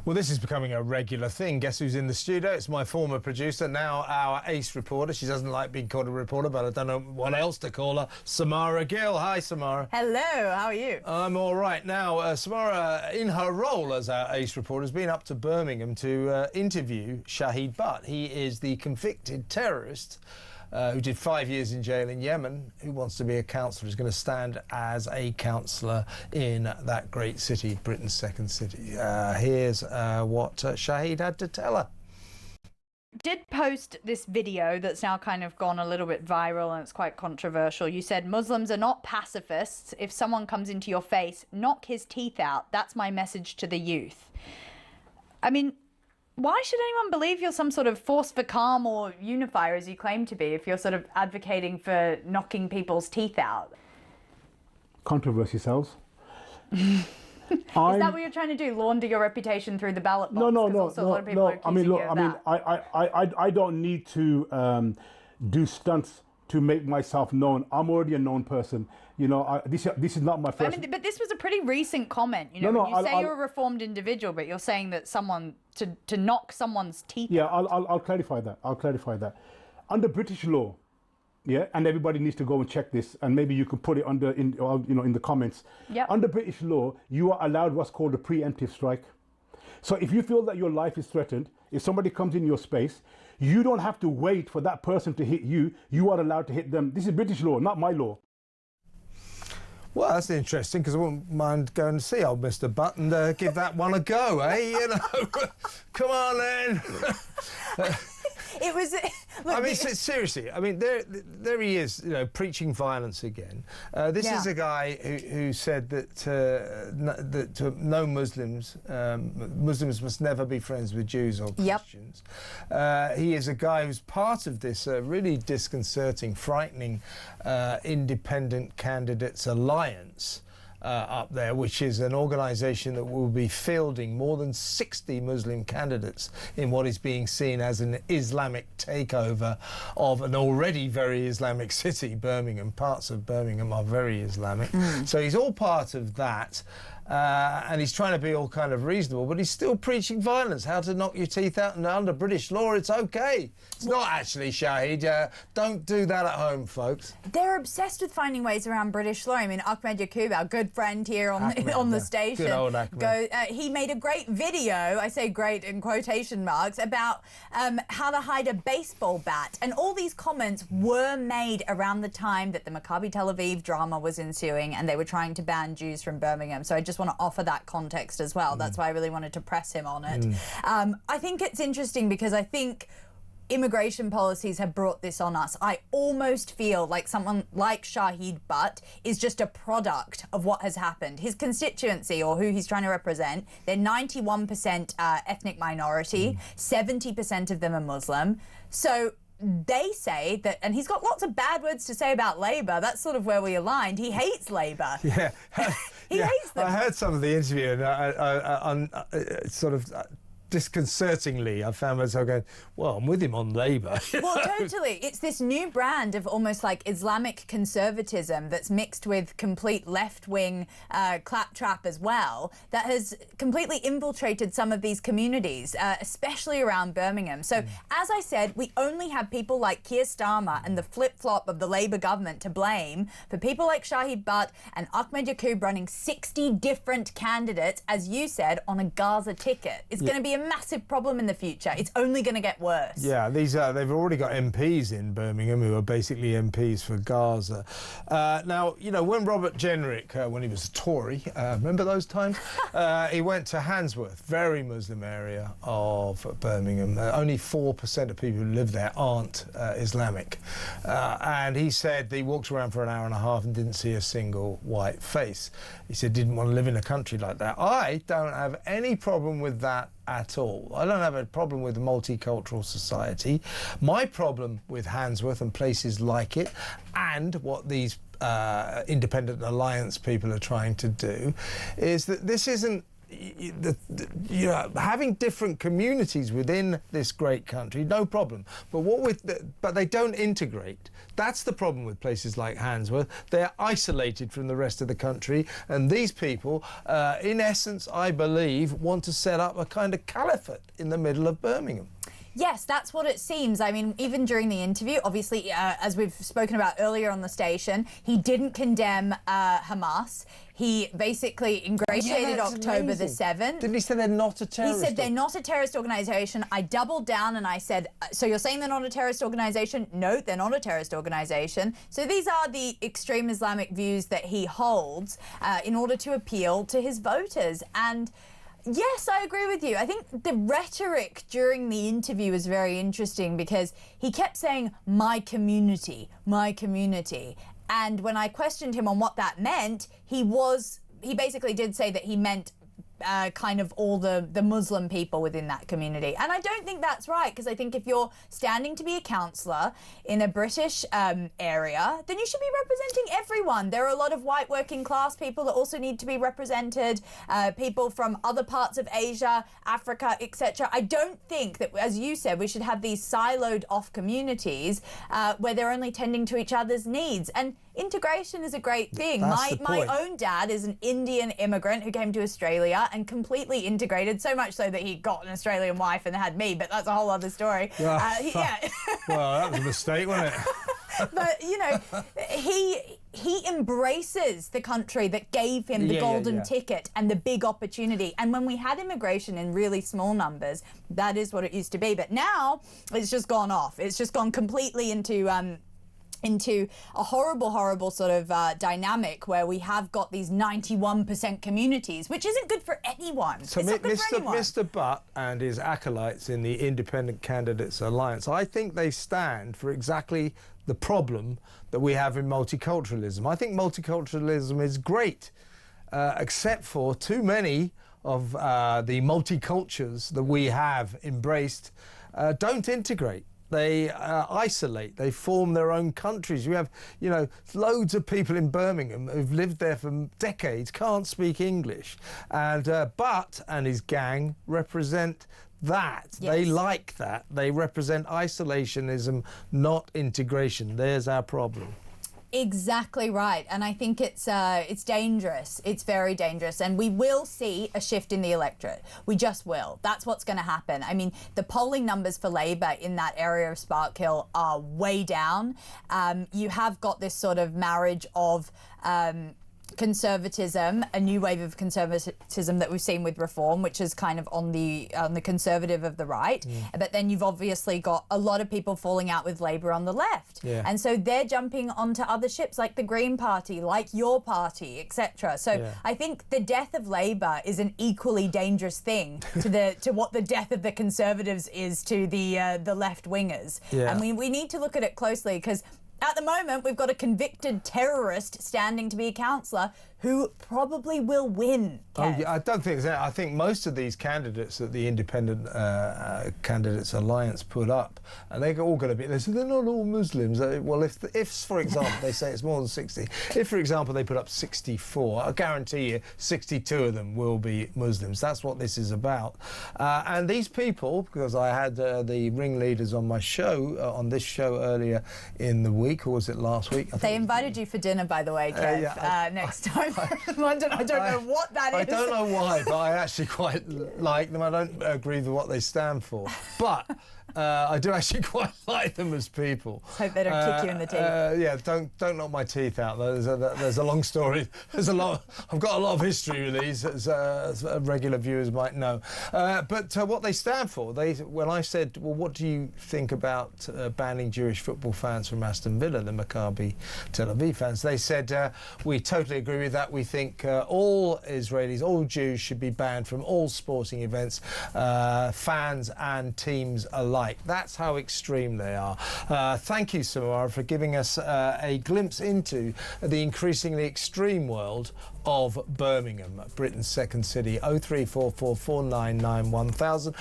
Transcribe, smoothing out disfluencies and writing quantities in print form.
Well, this is becoming a regular thing. Guess who's in the studio? It's my former producer, now our ace reporter. She doesn't like being called a reporter, but I don't know what else to call her. Samara Gill. Hi, Samara. Hello, how are you? I'm all right. Now, Samara, in her role as our ace reporter, has been up to Birmingham to interview Shahid Butt. He is the convicted terrorist who did 5 years in jail in Yemen, who wants to be a councillor, is going to stand as a councillor in that great city, Britain's second city. Here's what Shahid had to tell her. Did post this video that's now kind of gone a little bit viral and it's quite controversial. You said Muslims are not pacifists. If someone comes into your face, knock his teeth out. That's my message to the youth. I mean, why should anyone believe you're some sort of force for calm or unifier, as you claim to be, if you're sort of advocating for knocking people's teeth out? Controversy sells. Is that what you're trying to do? Launder your reputation through the ballot box? No. I don't need to do stunts to make myself known. I'm already a known person. You know, this is not my first. But this was a pretty recent comment. You know, you say you're a reformed individual, but you're saying that someone to knock someone's teeth. Yeah, out. I'll clarify that. I'll clarify that. Under British law, yeah, and everybody needs to go and check this, and maybe you could put it under in the comments. Yep. Under British law, you are allowed what's called a preemptive strike. So if you feel that your life is threatened, if somebody comes in your space, you don't have to wait for that person to hit you. You are allowed to hit them. This is British law, not my law. Well, that's interesting, because I wouldn't mind going to see old Mr. Butt and give that one a go, eh? You know, come on then. It was. Look, I mean, seriously. I mean, there he is, you know, preaching violence again. This is a guy who said that no Muslims, Muslims must never be friends with Jews or Christians. He is a guy who's part of this really disconcerting, frightening independent candidates alliance. Up there, which is an organisation that will be fielding more than 60 Muslim candidates in what is being seen as an Islamic takeover of an already very Islamic city, Birmingham. Parts of Birmingham are very Islamic. So he's all part of that. And he's trying to be all kind of reasonable, but he's still preaching violence, how to knock your teeth out, and under British law it's okay. It's not actually, Shahid. Don't do that at home, folks. They're obsessed with finding ways around British law. I mean, Ahmed Yaqub, our good friend here on the station, good old Ahmed. He made a great video, I say great in quotation marks, about how to hide a baseball bat. And all these comments were made around the time that the Maccabi Tel Aviv drama was ensuing and they were trying to ban Jews from Birmingham. So I just want to offer that context as well. That's why I really wanted to press him on it. I think it's interesting because I think immigration policies have brought this on us. I almost feel like someone like Shahid Butt is just a product of what has happened. His constituency, or who he's trying to represent, they're 91% ethnic minority, 70% of them are Muslim. So they say that, and he's got lots of bad words to say about Labour. That's sort of where we aligned. He hates Labour. Yeah. He hates them. I heard some of the interview and sort of disconcertingly, I found myself going, well, I'm with him on Labour. Well, totally. It's this new brand of almost like Islamic conservatism that's mixed with complete left-wing claptrap as well, that has completely infiltrated some of these communities, especially around Birmingham. So, as I said, we only have people like Keir Starmer and the flip-flop of the Labour government to blame for people like Shahid Butt and Ahmed Yaqub running 60 different candidates, as you said, on a Gaza ticket. It's going to be a massive problem in the future. It's only going to get worse. Yeah, they've already got MPs in Birmingham who are basically MPs for Gaza. Now, you know, when Robert Jenrick, when he was a Tory, remember those times? He went to Handsworth, very Muslim area of Birmingham. Only 4% of people who live there aren't Islamic. And he said he walked around for an hour and a half and didn't see a single white face. He said didn't want to live in a country like that. I don't have any problem with that at all. I don't have a problem with a multicultural society. My problem with Handsworth and places like it, and what these independent alliance people are trying to do, is that this isn't having different communities within this great country, no problem. But they don't integrate. That's the problem with places like Handsworth. They're isolated from the rest of the country, and these people, in essence, I believe, want to set up a kind of caliphate in the middle of Birmingham. Yes, that's what it seems. I mean, even during the interview, obviously, as we've spoken about earlier on the station, he didn't condemn Hamas. He basically ingratiated October the 7th. Didn't he say they're not a terrorist? He said they're not a terrorist organisation. I doubled down and I said, so you're saying they're not a terrorist organisation? No, they're not a terrorist organisation. So these are the extreme Islamic views that he holds in order to appeal to his voters. And yes, I agree with you. I think the rhetoric during the interview was very interesting because he kept saying, my community, my community. And when I questioned him on what that meant, he basically did say that he meant kind of all the Muslim people within that community. And I don't think that's right, because I think if you're standing to be a councillor in a British area, then you should be representing everyone. There are a lot of white working class people that also need to be represented, people from other parts of Asia, Africa, etc. I don't think that, as you said, we should have these siloed off communities where they're only tending to each other's needs. And integration is a great thing. My own dad is an Indian immigrant who came to Australia and completely integrated, so much so that he got an Australian wife and had me, but that's a whole other story. Yeah. Well, that was a mistake, wasn't it? But, you know, he embraces the country that gave him the golden ticket and the big opportunity. And when we had immigration in really small numbers, that is what it used to be. But now it's just gone off. It's just gone completely into a horrible, horrible sort of dynamic where we have got these 91% communities, which isn't good for anyone. So Mr. Butt and his acolytes in the Independent Candidates Alliance, I think they stand for exactly the problem that we have in multiculturalism. I think multiculturalism is great, except for too many of the multicultures that we have embraced don't integrate. They isolate, they form their own countries. You have, you know, loads of people in Birmingham who've lived there for decades, can't speak English. And Butt and his gang represent that. Yes. They like that. They represent isolationism, not integration. There's our problem. Exactly right, and I think it's dangerous. It's very dangerous, and we will see a shift in the electorate. We just will. That's what's going to happen. I mean, the polling numbers for Labor in that area of Sparkhill are way down. You have got this sort of marriage of conservatism, a new wave of conservatism that we've seen with Reform, which is kind of on the conservative of the right. But then you've obviously got a lot of people falling out with Labor on the left. And so they're jumping onto other ships like the Green Party, like your party, etc. So I think the death of Labor is an equally dangerous thing to what the death of the Conservatives is to the left-wingers. And we need to look at it closely, because at the moment, we've got a convicted terrorist standing to be a councillor who probably will win. Oh, yeah, I don't think so. I think most of these candidates that the Independent Candidates Alliance put up, and they're all going to be, they say they're not all Muslims. Well, if for example, they say it's more than 60, if, for example, they put up 64, I guarantee you 62 of them will be Muslims. That's what this is about. And these people, because I had the ringleaders on my show, on this show earlier in the week, or was it last week? They invited you for dinner, by the way, Kev, next time. London. I don't know what that is. I don't know why, but I actually quite like them. I don't agree with what they stand for, but I do actually quite like them as people. Hope they don't kick you in the teeth. Yeah, don't knock my teeth out. There's a long story. There's a lot. I've got a lot of history with these, as regular viewers might know. But what they stand for, when I said, well, what do you think about banning Jewish football fans from Aston Villa, the Maccabi Tel Aviv fans? They said, we totally agree with that. We think all Israelis, all Jews should be banned from all sporting events, fans and teams alike. That's how extreme they are. Thank you, Samara, for giving us a glimpse into the increasingly extreme world of Birmingham, Britain's second city. 03444991000.